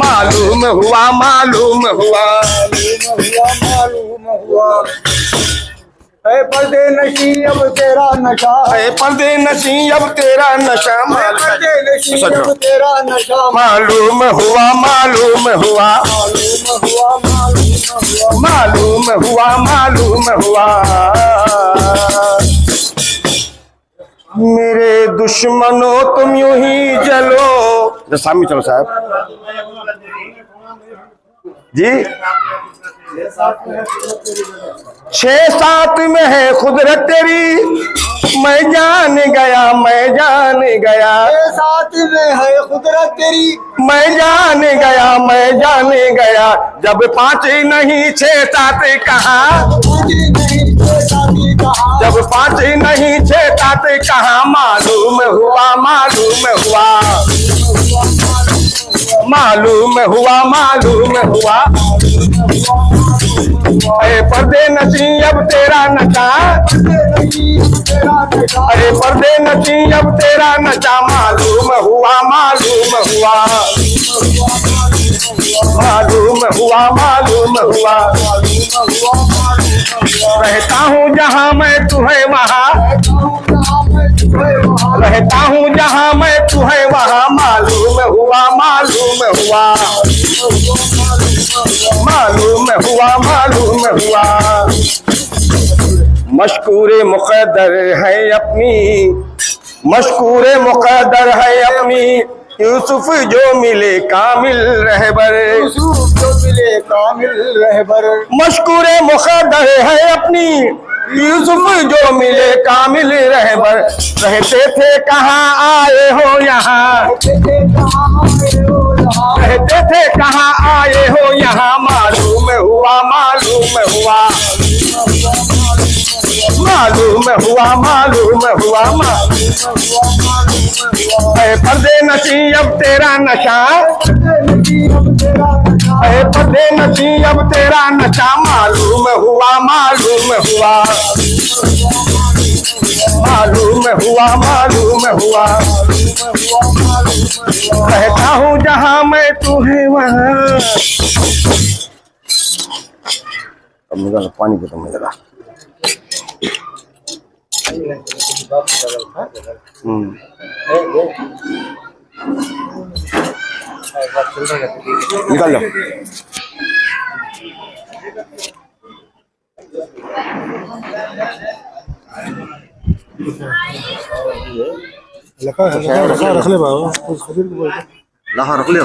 معلوم ہوا معلوم ہوا اے پردے نشیں اب تیرا نشہ، اے پردے نشیں اب تیرا نشہ، پردے نشیں اب تیرا نشہ، معلوم ہوا معلوم ہوا معلوم ہوا معلوم ہوا میرے دشمنوں تم یوں ہی جلو. سامنے چلو صاحب جی. 6-7 میں ہے قدرت تیری، میں جان گیا میں جان گیا. 6-7 میں ہے قدرت تیری، میں جان گیا میں جان گیا. جب 5 نہیں 6-7 کہاں، جب 5 نہیں 6-7 کہاں. معلوم ہوا معلوم ہوا معلوم ہوا معلوم ہوا. اے پردے نشیں اب تیرا نشہ، اے پردے نشیں اب تیرا نشہ. معلوم ہوا معلوم ہوا معلوم ہوا معلوم ہوا. رہتا ہوں جہاں میں تو ہے وہاں، رہتا ہوں جہاں میں تو ہے وہاں. معلوم ہوا معلوم ہوا معلوم ہوا معلوم ہوا. مشکور مقدر ہے اپنی، مشکور مقدر ہے اپنی. یوسف جو ملے کامل رہبر، یوسف جو ملے کامل رہبر. مشکور مقدر ہے اپنی. یوسف جو ملے کامل رہبر. رہتے تھے کہاں آئے ہو یہاں، رہتے تھے کہاں آئے ہو یہاں. معلوم ہوا معلوم ہوا معلوم ہوا معلوم ہوا. اے پردے نشیں اب تیرا نشہ، اے پردے نشیں اب تیرا نشہ. معلوم ہوا معلوم ہوا معلوم ہوا معلوم ہوا. رہتا ہوں جہاں میں تو ہے وہاں. اب مجھے پانی پیتا ہوں ذرا. نکال لو. رکھ لے بابا، لہا رکھ لیا.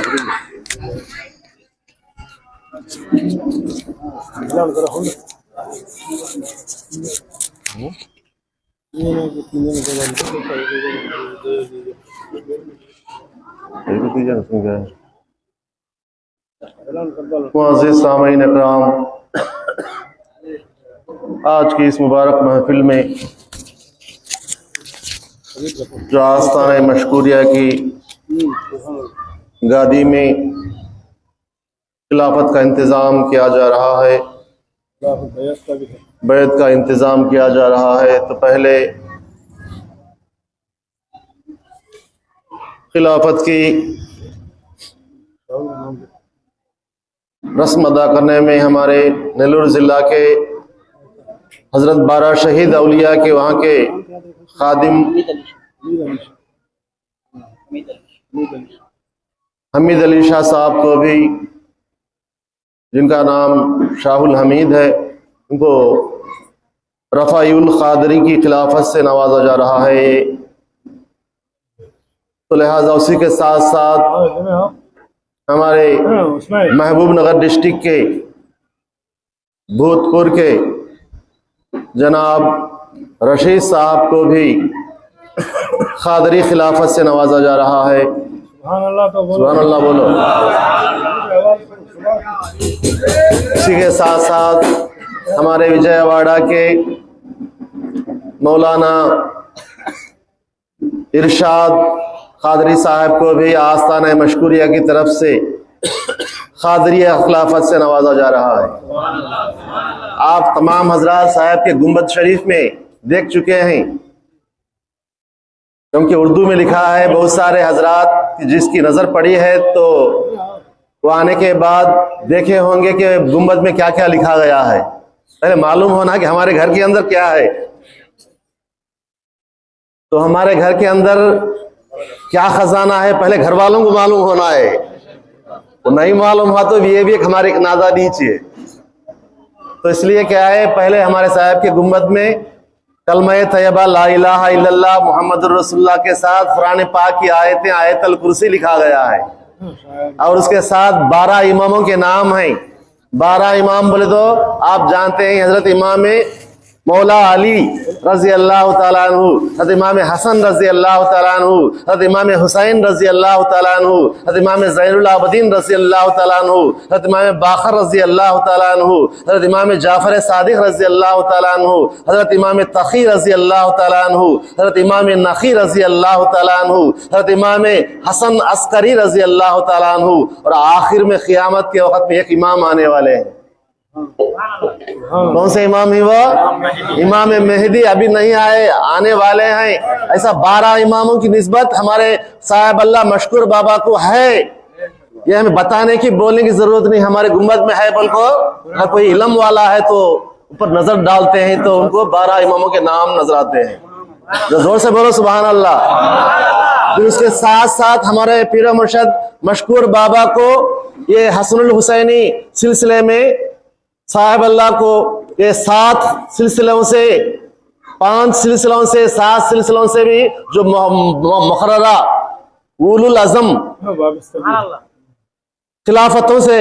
معزز سامعین اکرام، آج کی اس مبارک محفل میں جو آستانہ مشکوریہ کی گادی میں خلافت کا انتظام کیا جا رہا ہے، بیعت کا انتظام کیا جا رہا ہے، تو پہلے خلافت کی رسم ادا کرنے میں ہمارے نیلور ضلع کے حضرت بارہ شہید اولیاء کے وہاں کے خادم حمید علی شاہ صاحب کو بھی، جن کا نام شاہ الحمید ہے، ان کو رفاعی القادری کی خلافت سے نوازا جا رہا ہے. تو لہٰذا اسی کے ساتھ ساتھ ہمارے محبوب نگر ڈسٹرکٹ کے بھوت پور کے جناب رشید صاحب کو بھی قادری خلافت سے نوازا جا رہا ہے. سبحان اللہ بولو. اسی کے ساتھ ساتھ ہمارے وجے واڑہ کے مولانا ارشاد قادری صاحب کو بھی آستانہ مشکوریہ کی طرف سے قادریہ خلافت سے نوازا جا رہا ہے. آپ تمام حضرات صاحب کے گنبد شریف میں دیکھ چکے ہیں، کیونکہ اردو میں لکھا ہے، بہت سارے حضرات جس کی نظر پڑی ہے تو وہ آنے کے بعد دیکھے ہوں گے کہ گنبد میں کیا کیا لکھا گیا ہے. پہلے معلوم ہونا کہ ہمارے گھر کے اندر کیا ہے. تو ہمارے گھر کے اندر کیا خزانہ ہے پہلے گھر والوں کو معلوم ہونا ہے. تو نہیں معلوم ہوا تو یہ بھی ایک ہمارے ایک نادہ نیچی ہے. تو اس لیے کیا ہے، پہلے ہمارے صاحب کے گنبد میں کلمہ طیبہ لا الہ الا اللہ محمد الرسول اللہ کے ساتھ قرآن پاک کی آیتیں، آیت الکرسی لکھا گیا ہے، اور اس کے ساتھ 12 اماموں کے نام ہیں. 12 امام بولے تو آپ جانتے ہیں، حضرت امام مولا علی رضی اللہ تعالیٰ عنہ، حضرت امام حسن رضی اللہ تعالیٰ عنہ، حضرت امام حسین رضی اللہ تعالیٰ عنہ، حضرت امام زین العابدین رضی اللہ تعالیٰ عنہ، حضرت امام باقر رضی اللہ تعالیٰ عنہ، حضرت امام جعفر صادق رضی اللہ تعالیٰ عنہ، حضرت امام تقی رضی اللہ تعالیٰ عنہ، حضرت امام نقی رضی اللہ تعالیٰ عنہ، حضرت امام حسن عسکری رضی اللہ تعالیٰ عنہ، اور آخر میں قیامت کے وقت میں ایک امام آنے والے ہیں. کون سے امام ہی وہ؟ امام مہدی ابھی نہیں آئے، آنے والے ہیں. ایسا 12 اماموں کی نسبت ہمارے صاحب اللہ مشکور بابا کو ہے. یہ ہمیں بتانے کی، بولنے کی ضرورت نہیں، ہمارے گنبد میں ہے. بلکہ اگر کوئی علم والا ہے تو اوپر نظر ڈالتے ہیں تو ان کو 12 اماموں کے نام نظر آتے ہیں. زور سے بولو سبحان اللہ. پھر اس کے ساتھ ساتھ ہمارے پیر مرشد مشکور بابا کو یہ حسن الحسینی سلسلے میں صاحب اللہ کو یہ 7 سلسلوں سے، 5 سلسلوں سے، 7 سلسلوں سے بھی جو مقررہ اولو العزم خلافتوں سے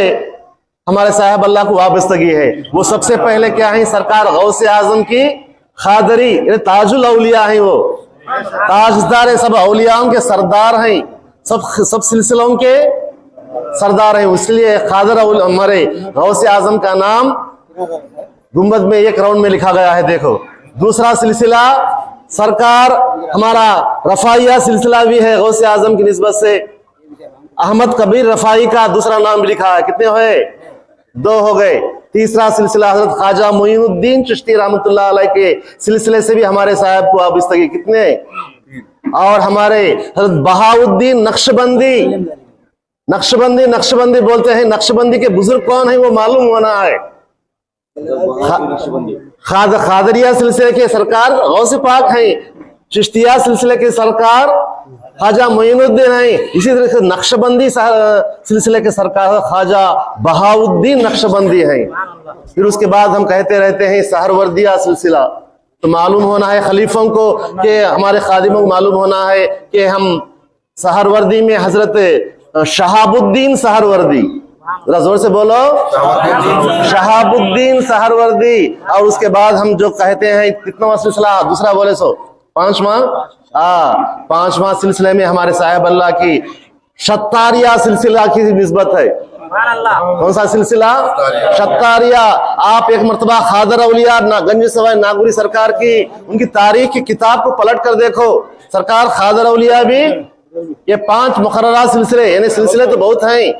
ہمارے صاحب اللہ کو وابستگی ہے. وہ سب سے پہلے کیا ہیں؟ سرکار غوث اعظم کی خادری، یعنی تاج الاولیاء ہیں، وہ تاجدار سب اولیاءوں کے سردار ہیں، سب سلسلوں کے سردار ہیں. اس لیے خادر ہمارے غوث اعظم کا نام گنبد میں ایک راؤنڈ میں لکھا گیا ہے. دیکھو دوسرا سلسلہ سرکار ہمارا رفاعیہ سلسلہ بھی ہے غوث اعظم کی نسبت سے. احمد کبیر رفاعی کا دوسرا نام بھی لکھا ہے. کتنے ہوئے؟ 2 ہو گئے. تیسرا سلسلہ حضرت خواجہ معین الدین چشتی رحمۃ اللہ علیہ کے سلسلے سے بھی ہمارے صاحب کو وابستگی. کتنے؟ اور ہمارے حضرت بہاؤالدین نقشبندی بولتے ہیں. نقشبندی کے بزرگ کون ہیں وہ معلوم ہونا ہے. خادریہ سلسلے کے سرکار غوث پاک ہیں. چشتیہ سلسلے کے سرکار خواجہ معین الدین ہیں. اسی طرح سے نقشبندی سلسلے کے سرکار خواجہ بہاؤالدین نقشبندی ہیں. پھر اس کے بعد ہم کہتے رہتے ہیں سہروردیہ سلسلہ. تو معلوم ہونا ہے خلیفوں کو کہ ہمارے خادموں کو معلوم ہونا ہے کہ ہم سہروردی میں حضرت شہاب الدین سہروردی، ذرا زور سے بولو، شہاب الدین سہروردی. اور اس کے بعد ہم جو کہتے ہیں کتنا سلسلہ دوسرا بولے سو 5واں سلسلے میں ہمارے صاحب اللہ کی شتاریہ سلسلہ کی نسبت ہے. کون سا سلسلہ؟ شتاریہ. آپ ایک مرتبہ خادر اولیاء گنج سوائے ناگوری سرکار کی ان کی تاریخ کی کتاب کو پلٹ کر دیکھو. سرکار خادر اولیاء بھی یہ 5 مقررہ سلسلے، یعنی سلسلے تو بہت ہیں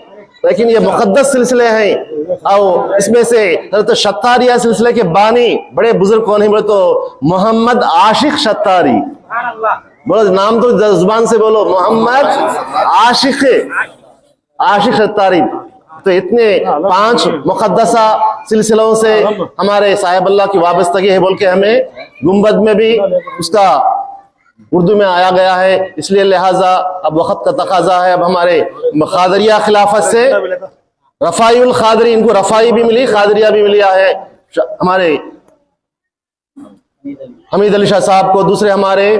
لیکن یہ مقدس سلسلے ہیں. اور اس میں سے حضرت شتاریہ سلسلے کے بانی بڑے بزرگ کون ہیں بولے تو محمد عاشق شتاری. بولو نام تو زبان سے بولو، محمد عاشق شتاری. تو اتنے 5 مقدسہ سلسلوں سے ہمارے صاحب اللہ کی وابستگی ہے بول کے ہمیں گنبد میں بھی اس کا اردو میں آیا گیا ہے. اس لیے لہٰذا اب وقت کا تقاضا ہے. اب ہمارے خادریہ خلافت سے رفاعی الخادری، ان کو رفاعی بھی ملی، خادریہ بھی ملیا ہے. ہمارے حمید علی شاہ صاحب کو، دوسرے ہمارے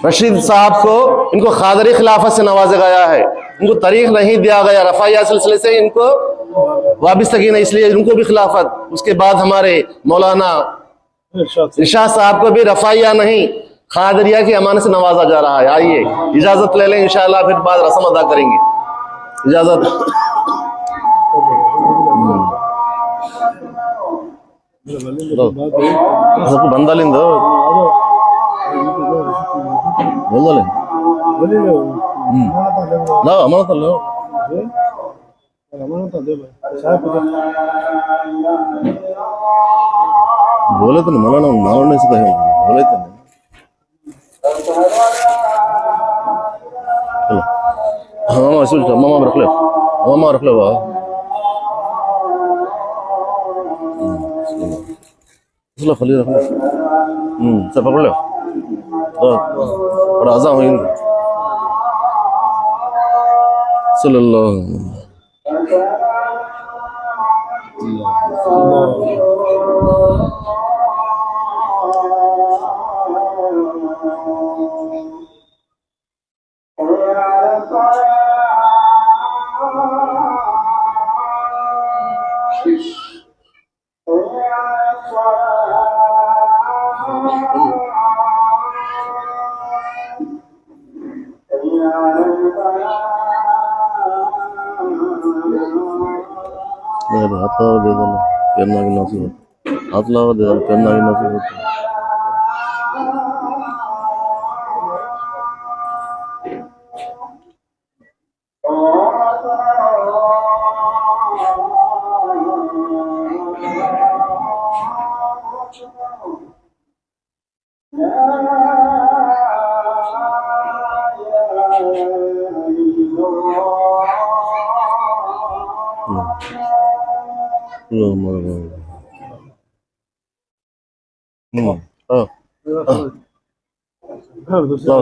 رشید صاحب کو، ان کو خادری خلافت سے نوازا گیا ہے. ان کو تاریخ نہیں دیا گیا، رفاعیہ سلسلے سے ان کو وابستگی نہیں، اس لیے ان کو بھی خلافت. اس کے بعد ہمارے مولانا ارشاد صاحب کو بھی رفاعیہ نہیں خادریہ کی امانت سے نوازا جا رہا ہے. آئیے اجازت لے لیں، انشاءاللہ پھر بعد رسم ادا کریں گے. اجازت. بندہ لیں دو بندہ لیں لا امانت لو. بولے تو نہیں مولانا ماننے سے کہیں بولے تو نہیں. چلو ماما اسے ماما رکھ لو, ماما رکھ لو بابا. اسلام خلی رکھ لو. سب پکڑ لو اور اذان ہوئی صلی اللہ. ہاتھ لگا دے دینا پھرنا کی نصیب ہوتا, ہاتھ لگا دے دینا پھرنا کی نصیب ہوتا.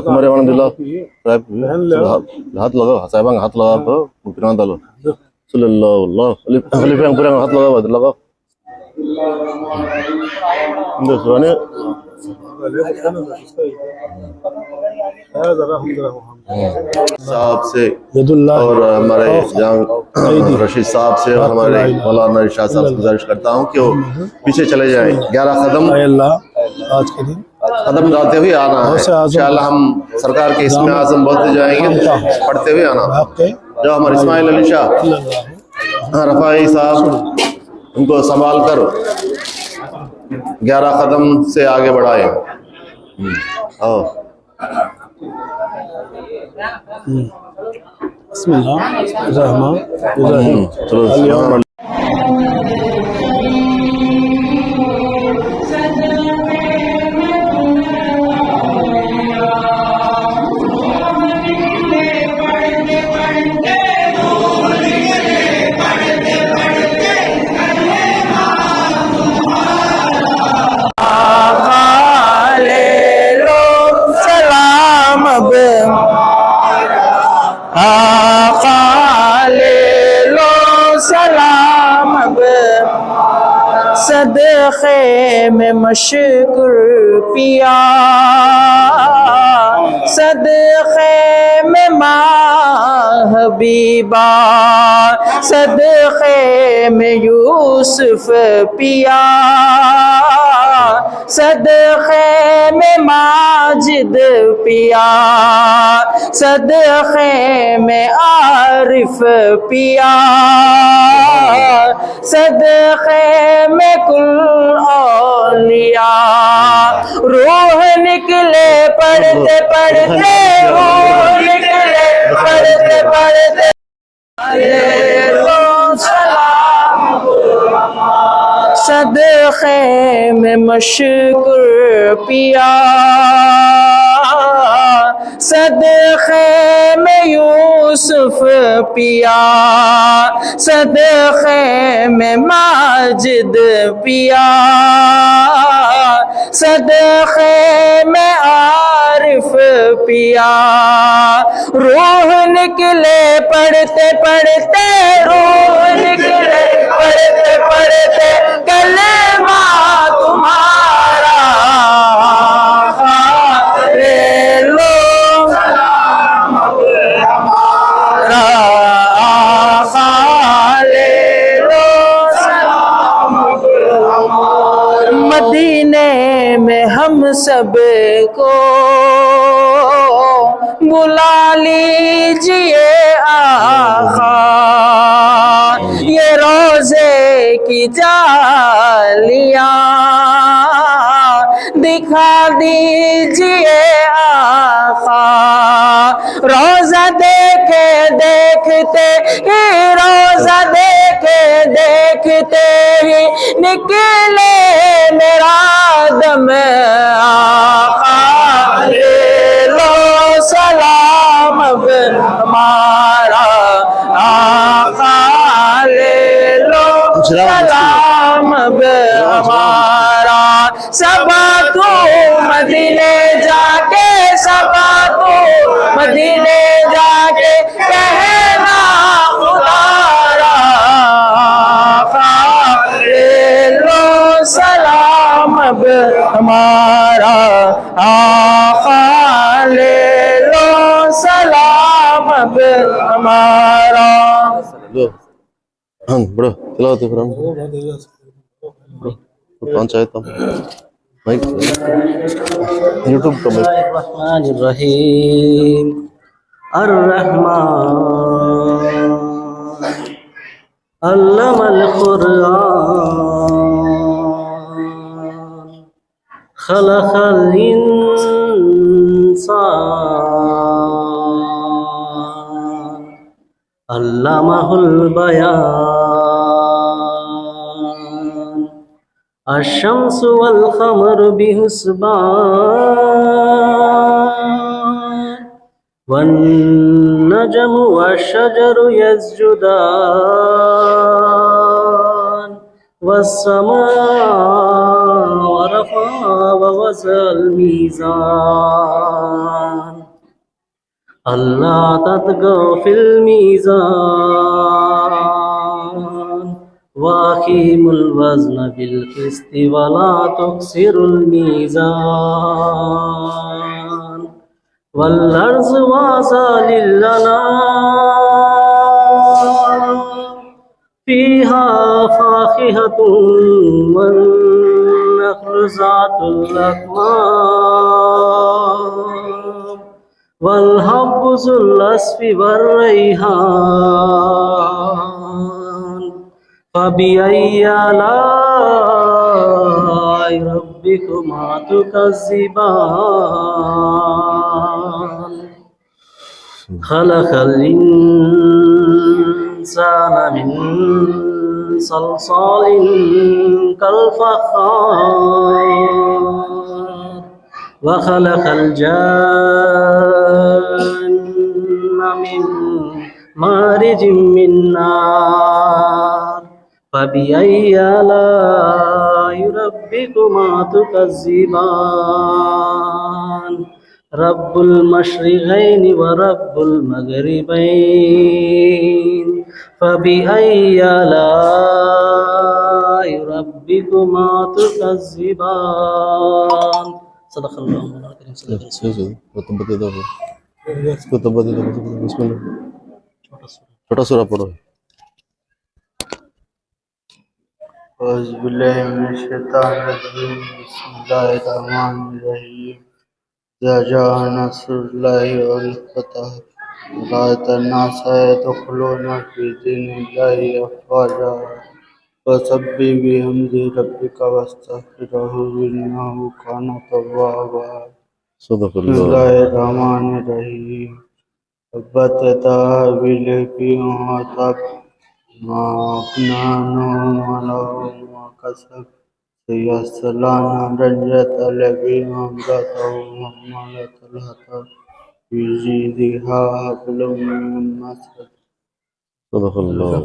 تمہارے الحمد للہ ہاتھ لگا صاحب ہاتھ لگا تو پھر ڈالو صلی اللہ اللہ خلیفہ پورے ہاتھ لگا صاحب سے اور ہمارے جہاں رشید صاحب سے اور ہمارے مولانا ارشاد صاحب سے گزارش کرتا ہوں کہ وہ پیچھے چلے جائیں. 11 قدم آج کے دن قدم ڈالتے ہوئے آنا ہے. انشاءاللہ ہم سرکار کے اسم اعظم بولتے جائیں گے, پڑھتے ہوئے آنا. جو ہمارے اسماعیل علی شاہ رفاعی صاحب ان کو سنبھال کر 11 قدم سے آگے بڑھائے. بسم اللہ الرحمن الرحیم. صدقے میں مشکر پیا, صدقے میں ماں حبیبہ, صدقے میں یوسف پیا, صدقے میں ماجد پیا, صدقے میں عارف پیا, صدقے میں کل اولیاء. روح نکلے پڑھتے پڑھتے, روح نکلے پڑھتے پڑھتے, صدقے میں مشکر پیا, صدقے میں یوسف پیا, صدقے میں ماجد پیا, صدقے میں عارف پیا. روح نکلے پڑھتے پڑھتے, روح نکلے پڑھتے پڑھتے, کلمہ تمہارا لے لو مدینے میں ہم سب کو بلا لیجئے آقا, یہ روزے کی جالیاں دکھا دیجئے آقا. روزہ دیکھے دیکھتے, روزہ دیکھے دیکھتے ہی نکلے میرا دم آقا لے لو سلام اب ہمارا آقا لے لو سلام اب ہمارا سبا تو مدینے جا کے سبا تو مدینے جا کے کہنا خدا را آقا لے لو سلام اب ہمارا آقا لے لو سلام اب ہمارا لو ہاں بڑا تلاوت قرآن کون چاہتا ہوں مائک یوٹیوب کا مائک الرحمن الرحیم الرحمن علم القرآن خلق الانسان علمہ البیان الشمس والقمر بحسبان والنجم والشجر يسجدان والسماء رفعها ووضع الميزان ألا تطغوا في الميزان وأقيموا الوزن بالقسط ولا تخسروا الميزان والأرض واسعة للأنام فيها فاكهة والنخل ذات الأكمام والحب ذو العصف والريحان فبأي آلاء ربكما تكذبان خلق الإنسان من صلصال كالفخار وخلق الجن من مارج من نار فبأي آلاء ربكما تكذبان رب المشرقين ورب المغربين فبأي آلاء ربكما تكذبان صدق اللہ العظیم چھوٹا سورہ پڑھو اعوذ باللہ من الشیطان الرجیم بسم اللہ الرحمن الرحیم اذا جاء نصر اللہ والفتح ورأيت الناس يدخلون في دين الله أفواجا فسبح بحمد ربك واستغفره إنه كان توابا صدق بسم اللہ اللہ الرحمن الرحیم تبت یدا ابی لہب وتب ما اغنی عنہ مالہ وما کسب سیصلی نارا ذات لہب وامرأته حمالة الحطب في جیدها حبل من مسد صدق اللہ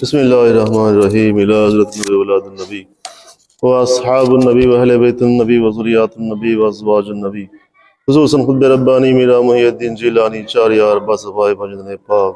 بسم اللہ الرحمن الرحیم الی حضرت نبی اولاد النبی واصحاب النبی واہل بیت النبی وذریات النبی وازواج النبی خصوصاً خود ربانی میرا محی الدین جیلانی چار یار باصفائے بجدن پاک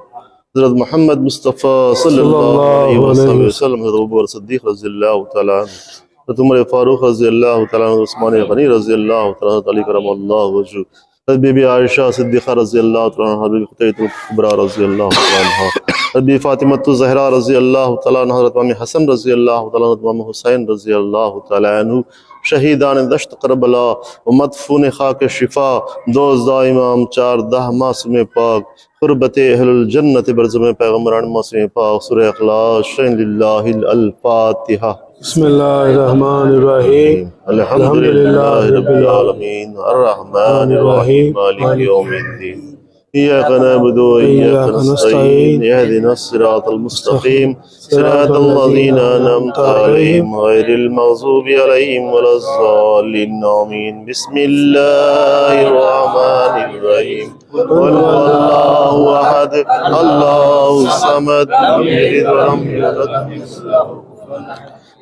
حضرت محمد مصطفیٰ صلی اللہ علیہ وسلم حضرت ابوبکر صدیق رضی اللہ تعالیٰ عنہ حضرت عمر فاروق رضی اللہ تعالیٰ عنہ عثمان غنی رضی اللہ تعالیٰ عنہ علی کرم اللہ وجہ حضرت بی بی عائشہ صدیقہ رضی اللہ تعالیٰ عنہ حضرت خطیت الکبریٰ رضی اللہ تعالیٰ عنہ حضرت بی فاطمۃ الزہرا رضی اللہ تعالیٰ عنہ حضرت امام حسن رضی اللہ تعالیٰ عنہ حضرت امام حسین رضی اللہ تعالیٰ عنہ شہیدان دشت کربلا و مدفون خاک شفا دوزدہ امام 14 معصوم پاک قربت اہل الجنت برزم پیغمبران معصوم پاک سورہ اخلاص شین للہ الفاتحہ بسم اللہ الرحمن الرحیم الحمدللہ رب العالمین الرحمن الرحیم مالک یوم الدین إياك نعبد وإياك نستعين اهدنا الصراط المستقيم صراط الذين أنعمت عليهم غير المغضوب عليهم ولا الضالين آمين بسم الله الرحمن الرحيم قل هو الله أحد الله الصمد لم يلد ولم يولد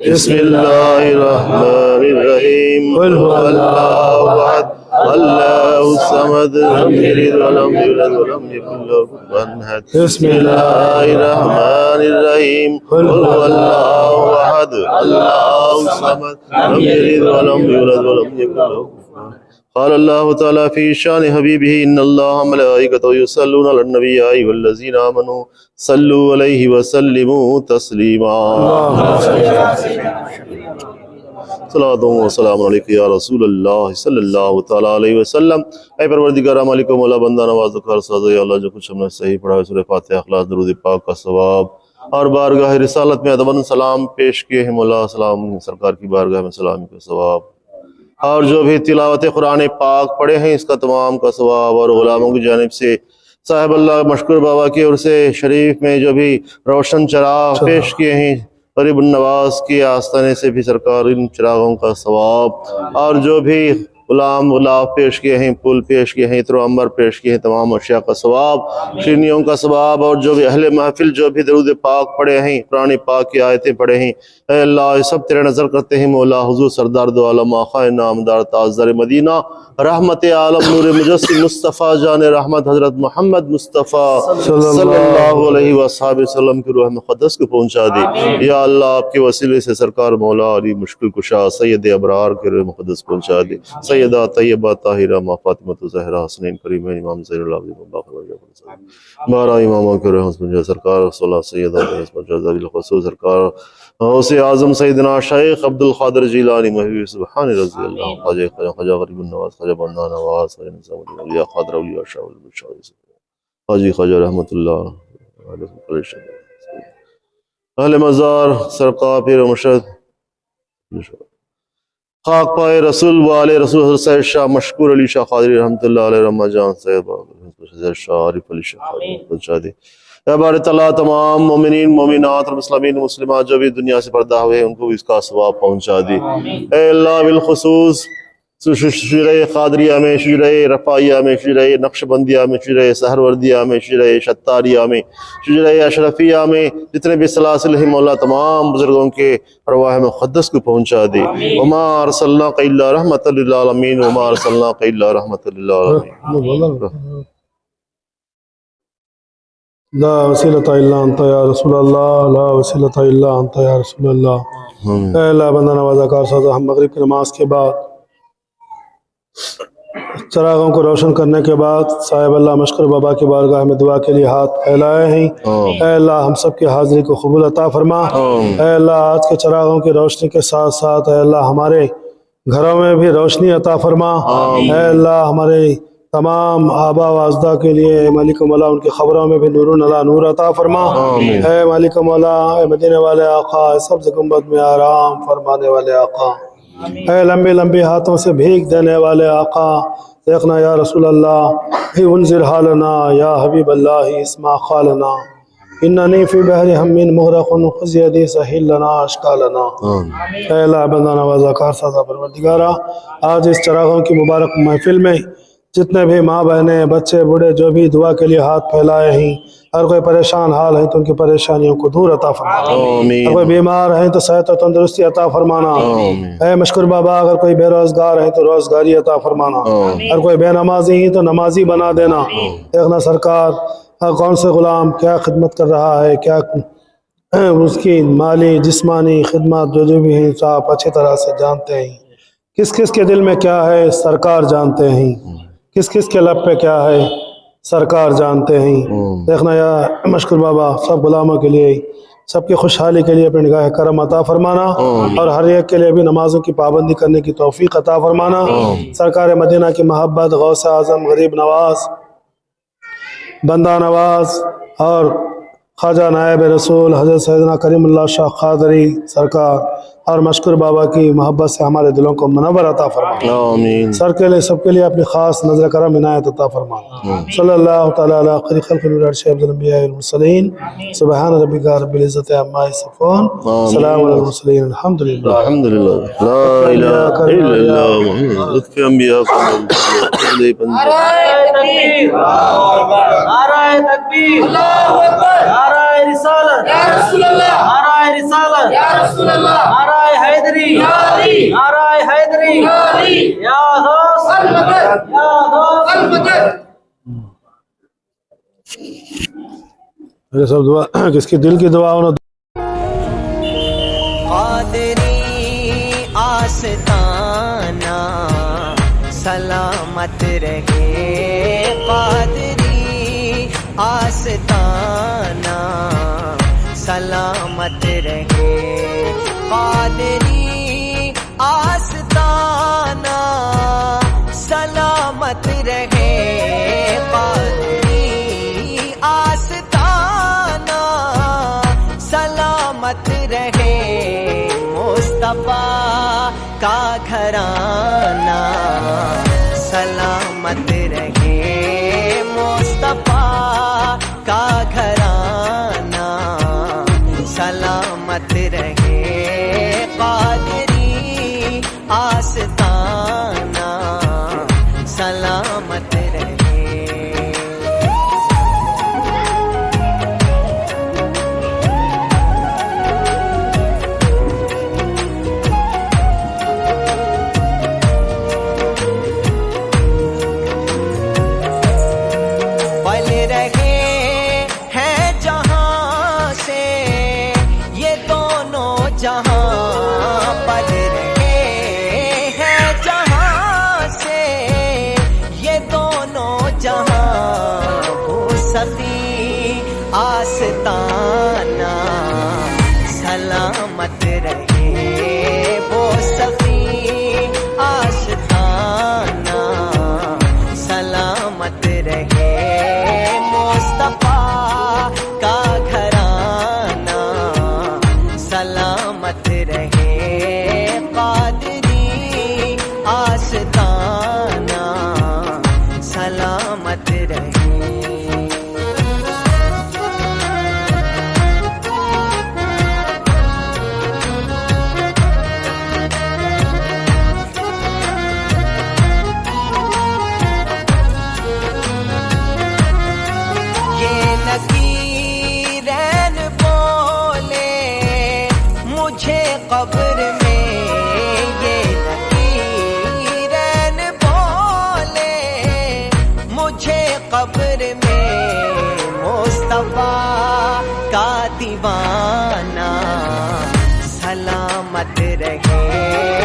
بسم الله الرحمن الرحيم قل هو الله أحد الله الصمد لم يلد ولم يولد ولم يكن له كفوا أحد بسم الله الرحمن الرحيم قل هو الله أحد الله الصمد لم يلد ولم يولد ولم يكن له كفوا أحد قال الله تعالى في شان حبيبه إن الله وملائكته يصلون على النبي يا أيها الذين آمنوا صلوا عليه وسلموا تسليما صلاۃ و سلام علیک یا رسول اللہ صلی اللہ تعالیٰ علیہ وسلم۔ اے پروردگار مالک و مولا بندہ نواز و کار ساز یا اللہ جو کچھ ہم نے صحیح پڑھا ہے سورہ فاتحہ اخلاص درود پاک کا ثواب اور بارگاہ رسالت میں ادب سلام پیش کیے ہیں مولا سلام سرکار کی بارگاہ میں سلامی کا ثواب اور جو بھی تلاوت قرآن پاک پڑھے ہیں اس کا تمام کا ثواب اور غلاموں کی جانب سے صاحب اللہ مشکور بابا کے عرس شریف میں جو بھی روشن چراغ پیش کیے ہیں غریب النواز کی آستانے سے بھی سرکار ان چراغوں کا ثواب اور جو بھی غلام غلاف پیش کیے ہیں پھول پیش کیے ہیں عطر و عنبر پیش کیے ہیں تمام اشیاء کا ثواب شیرنیوں کا ثواب اور جو بھی اہل محفل جو بھی درود پاک پڑھے ہیں قرآن پاک کی آیتیں پڑھے ہیں اے اللہ یہ سب تیرے نظر کرتے ہیں مولا حضور سردار دو عالم آقا نامدار تاجدار مدینہ رحمت عالم نور مجسم مصطفیٰ جان رحمت حضرت محمد مصطفیٰ صلی اللہ علیہ وآلہ وسلم کی روح مقدس کو پہنچا دی یا اللہ آپ کے وسیلے سے سرکار مولا علی مشکل کشا سید ابرار کے روح مقدس پہنچا دی سیدہ طیبہ طاہرہ ماں فاطمہ زہرا حسنین کریمین امام زین اللہ بارہ اماموں کے روح پہنچا سرکار صلی سیدہ پہنچا سرکار غوث اعظم سیدنا شیخ عبد القادر جیلانی محبوب سبحان رضی اللہ خواجہ غریب النواز خواجہ بندہ نواز خواجہ نظام الدین اولیاء قادر اولیاء شاہ الشاہ حاجی خواجہ رحمت اللہ اہل مزار سرکار پیر مرشد خاک پائے رسول والے رسول حضرت سید شاہ مشکور علی شاہ قادری رحمت اللہ علیہ رحمہ جان سید شاہ عارف علی شاہ قادری پہنچا دی بارت اللہ تمام مومنین مومنات اور مسلمین مسلمات جو بھی دنیا سے پردہ ہوئے ان کو بھی اس کا ثواب پہنچا دی اے اللہ بالخصوص شجرہ قادریہ میں شجرہ رفائیہ میں شجرہ نقشبندیہ میں شجرہ سہروردیہ میں شجرہ شتاریہ میں شجرہ اشرفیہ میں جتنے بھی سلاسل ہیں مولا تمام بزرگوں کے ارواح مقدس کو پہنچا دی وما ارسلناک الا رحمۃ للعالمین وما ارسلناک الا رحمۃ للعالمین لا وسیلۃ الا انت یا رسول اللہ لا وسیلۃ الا انت یا رسول اللہ اے اللہ بندہ نوازہ کار ساز ہم مغرب کی نماز کے بعد چراغوں کو روشن کرنے کے بعد صاحب اللہ مشکور بابا کی بارگاہ میں دعا کے لیے ہاتھ پھیلائے ہیں اے اللہ ہم سب کی حاضری کو قبول عطا فرما اے اللہ آج کے چراغوں کی روشنی کے ساتھ ساتھ اے اللہ ہمارے گھروں میں بھی روشنی عطا فرما اے اللہ ہمارے تمام آبا و اجداد کے لیے اے مالک مولا ان کی خبروں میں بھی نور علی نور عطا فرما اے مالک مولا اے مدینے والے آقا اے سبز گنبد میں آرام فرمانے والے آقا اے لمبے لمبے ہاتھوں سے بھیک دینے والے آقا دیکھنا یا رسول اللہ انذر حالنا یا حبیب اللہ اسمع قالنا اننی فی بحر ہم مغرق خذ یدی سہل لنا اشکالنا اے اللہ بندہ نوازہ کار سازہ پروردگارہ آج اس چراغوں کی مبارک محفل میں جتنے بھی ماں بہنیں بچے بوڑھے جو بھی دعا کے لیے ہاتھ پھیلائے ہیں ہر کوئی پریشان حال ہے تو ان کی پریشانیوں کو دور عطا فرمانا اگر کوئی بیمار ہیں تو صحت و تندرستی عطا فرمانا اے مشکور بابا اگر کوئی بے روزگار ہے تو روزگاری عطا فرمانا اگر کوئی بے نمازی ہیں تو نمازی بنا دینا دیکھنا سرکار کون سے غلام کیا خدمت کر رہا ہے کیا اس کی مالی جسمانی خدمات جو بھی ہیں آپ اچھی طرح سے جانتے ہیں کس کس کے دل میں کیا ہے سرکار جانتے ہیں کس کس کے لب پہ کیا ہے سرکار جانتے ہیں دیکھنا یا مشکور بابا سب غلاموں کے لیے سب کی خوشحالی کے لیے اپنی نگاہ کرم عطا فرمانا اور ہر ایک کے لیے بھی نمازوں کی پابندی کرنے کی توفیق عطا فرمانا سرکار مدینہ کی محبت غوث اعظم غریب نواز بندہ نواز اور خواجہ نائب رسول حضرت سیدنا کریم اللہ شاہ قادری سرکار اور مشکور بابا کی محبت سے ہمارے دلوں کو منور عطا فرما آمین سر کے لیے سب کے لیے اپنی خاص نظر کرم عنایت عطا فرما صلی اللہ تعالی علی خیر خلق العرش عبد الانبیاء والمرسلین سبحان ربک رب العزت عما یصفون سلام علی المرسلین الحمدللہ الحمدللہ لا الہ الا اللہ محمد لطف انبیاء نعرہ تکبیر نعرہ رسالت نعرہ رسالت نعرہ حیدری نعرہ حیدری یا غوث یا غوث میرے سب دعا کس کی دل کی دعا ہونا قادری آستانہ سلامت رہے قادری آستانہ سلامت رہے قادری آستانہ سلامت رہے قادری آستانہ سلامت رہے مصطفیٰ کا گھرانہ سلامت رہے مصطفیٰ کا گھرانہ سلامت رہے قادری آستانہ سلامت رہے آستانہ سلامت رہے وہ سخی آستانہ سلامت رہے مصطفیٰ کا گھرانہ سلامت رہے قادری آستانہ سلامت رہے قبر میں یہ نکیرین بولے مجھے قبر میں مصطفیٰ کا دیوانہ سلامت رہے